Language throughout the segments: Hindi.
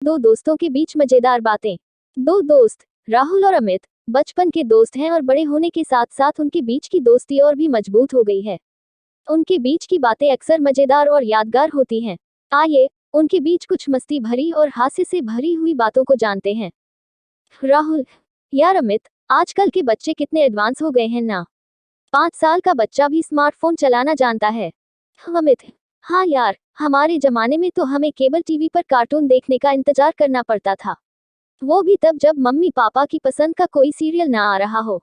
दो दोस्तों के बीच मजेदार बातें। दो दोस्त राहुल और अमित बचपन के दोस्त हैं और बड़े होने के साथ साथ उनके बीच की दोस्ती और भी मजबूत हो गई है। उनके बीच की बातें अक्सर मजेदार और यादगार होती हैं। आइए उनके बीच कुछ मस्ती भरी और हास्य से भरी हुई बातों को जानते हैं। राहुल: यार अमित, आजकल के बच्चे कितने एडवांस हो गए हैं ना। 5 साल का बच्चा भी स्मार्टफोन चलाना जानता है। अमित: हाँ यार, हमारे जमाने में तो हमें केबल टीवी पर कार्टून देखने का इंतजार करना पड़ता था, वो भी तब जब मम्मी पापा की पसंद का कोई सीरियल ना आ रहा हो।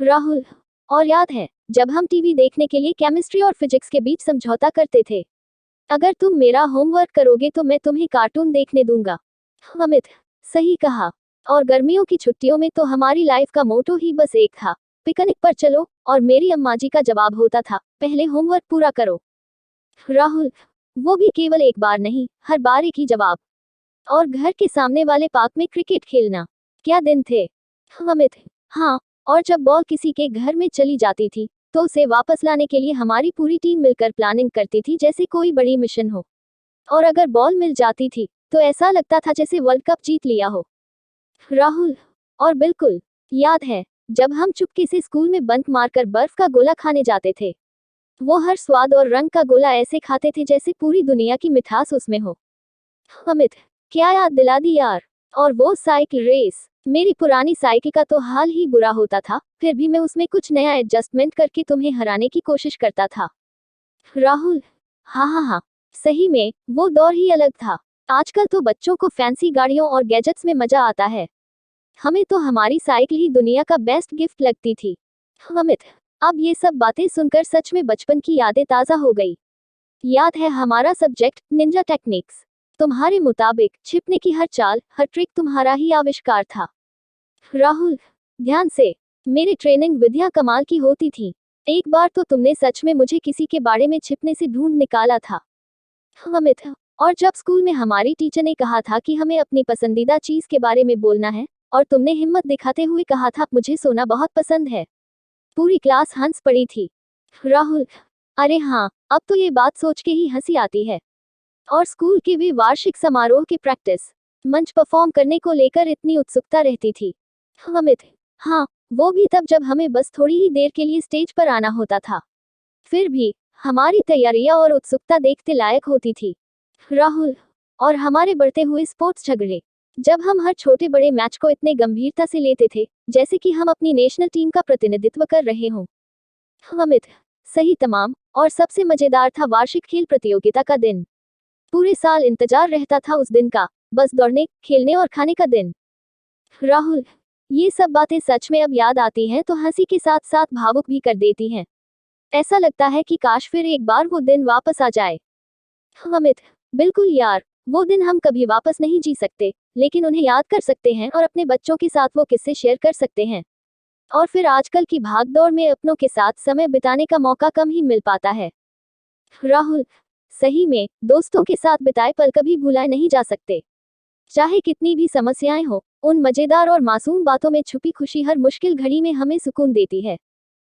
राहुल: और याद है जब हम टीवी देखने के लिए केमिस्ट्री और फिजिक्स के बीच समझौता करते थे, अगर तुम मेरा होमवर्क करोगे तो मैं तुम्हें कार्टून देखने दूंगा। अमित: सही कहा। और गर्मियों की छुट्टियों में तो हमारी लाइफ का मोटो ही बस एक था, पिकनिक पर चलो, और मेरी अम्मा जी का जवाब होता था, पहले होमवर्क पूरा करो। राहुल: वो भी केवल एक बार नहीं, हर बार एक ही जवाब। और घर के सामने वाले पार्क में क्रिकेट खेलना, क्या दिन थे। अमित: हाँ, और जब बॉल किसी के घर में चली जाती थी तो उसे वापस लाने के लिए हमारी पूरी टीम मिलकर प्लानिंग करती थी जैसे कोई बड़ी मिशन हो। और अगर बॉल मिल जाती थी तो ऐसा लगता था जैसे वर्ल्ड कप जीत लिया हो। राहुल: और बिल्कुल याद है जब हम चुपके से स्कूल में बंक मारकर बर्फ का गोला खाने जाते थे, वो हर स्वाद और रंग का गोला ऐसे खाते थे जैसे पूरी दुनिया की मिठास उसमें हो। अमित: क्या याद दिला दी यार। और वो साइकिल रेस, मेरी पुरानी साइकिल का तो हाल ही बुरा होता था, फिर भी मैं उसमें कुछ नया एडजस्टमेंट करके तुम्हें हराने की कोशिश करता था। राहुल: हाँ, सही में वो दौर ही अलग था। आजकल तो बच्चों को फैंसी गाड़ियों और गैजेट्स में मजा आता है, हमें तो हमारी साइकिल ही दुनिया का बेस्ट गिफ्ट लगती थी। अमित: अब ये सब बातें सुनकर सच में बचपन की यादें ताज़ा हो गई। याद है हमारा सब्जेक्ट निंजा टेक्निक्स, तुम्हारे मुताबिक छिपने की हर चाल, हर ट्रिक तुम्हारा ही आविष्कार था। राहुल: ध्यान से, मेरी ट्रेनिंग विधियां कमाल की होती थी। एक बार तो तुमने सच में मुझे किसी के बारे में छिपने से ढूंढ निकाला था। अमित: और जब स्कूल में हमारी टीचर ने कहा था कि हमें अपनी पसंदीदा चीज के बारे में बोलना है, और तुमने हिम्मत दिखाते हुए कहा था मुझे सोना बहुत पसंद है, पूरी क्लास हंस पड़ी थी। राहुल: अरे हाँ, अब तो ये बात सोच के ही हंसी आती है। और स्कूल के वे वार्षिक समारोह की प्रैक्टिस मंच परफॉर्म करने को लेकर इतनी उत्सुकता रहती थी। अमित: हाँ, वो भी तब जब हमें बस थोड़ी ही देर के लिए स्टेज पर आना होता था, फिर भी हमारी तैयारियां और उत्सुकता देखते लायक होती थी। राहुल: और हमारे बढ़ते हुए स्पोर्ट्स झगड़े, जब हम हर छोटे बड़े मैच को इतने गंभीरता से लेते थे जैसे कि हम अपनी नेशनल टीम का प्रतिनिधित्व कर रहे हों। अमित: सही तमाम। और सबसे मजेदार था वार्षिक खेल प्रतियोगिता का दिन, पूरे साल इंतजार रहता था उस दिन का, बस दौड़ने, खेलने और खाने का दिन। राहुल: ये सब बातें सच में अब याद आती हैं तो हंसी के साथ साथ भावुक भी कर देती हैं। ऐसा लगता है कि काश फिर एक बार वो दिन वापस आ जाए। अमित: बिल्कुल यार, वो दिन हम कभी वापस नहीं जी सकते, लेकिन उन्हें याद कर सकते हैं और अपने बच्चों के साथ वो किस्से शेयर कर सकते हैं। और फिर आजकल की भागदौड़ में अपनों के साथ समय बिताने का मौका कम ही मिल पाता है। राहुल: सही में दोस्तों के साथ बिताए पल कभी भुलाए नहीं जा सकते, चाहे कितनी भी समस्याएं हो, उन मजेदार और मासूम बातों में छुपी खुशी हर मुश्किल घड़ी में हमें सुकून देती है।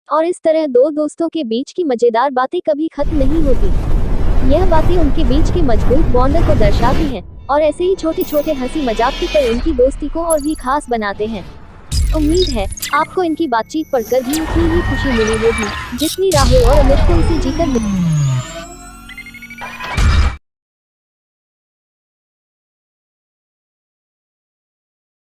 और इस तरह दो दोस्तों के बीच की मजेदार बातें कभी खत्म नहीं होती। यह बातें उनके बीच के मजबूत बॉन्ड को दर्शाती हैं, और ऐसे ही छोटे छोटे हंसी मजाक की पल उनकी दोस्ती को और भी खास बनाते हैं। उम्मीद है आपको इनकी बातचीत पढ़कर भी उतनी ही खुशी मिली होगी जितनी राहुल और अमित को इसे जीकर मिली।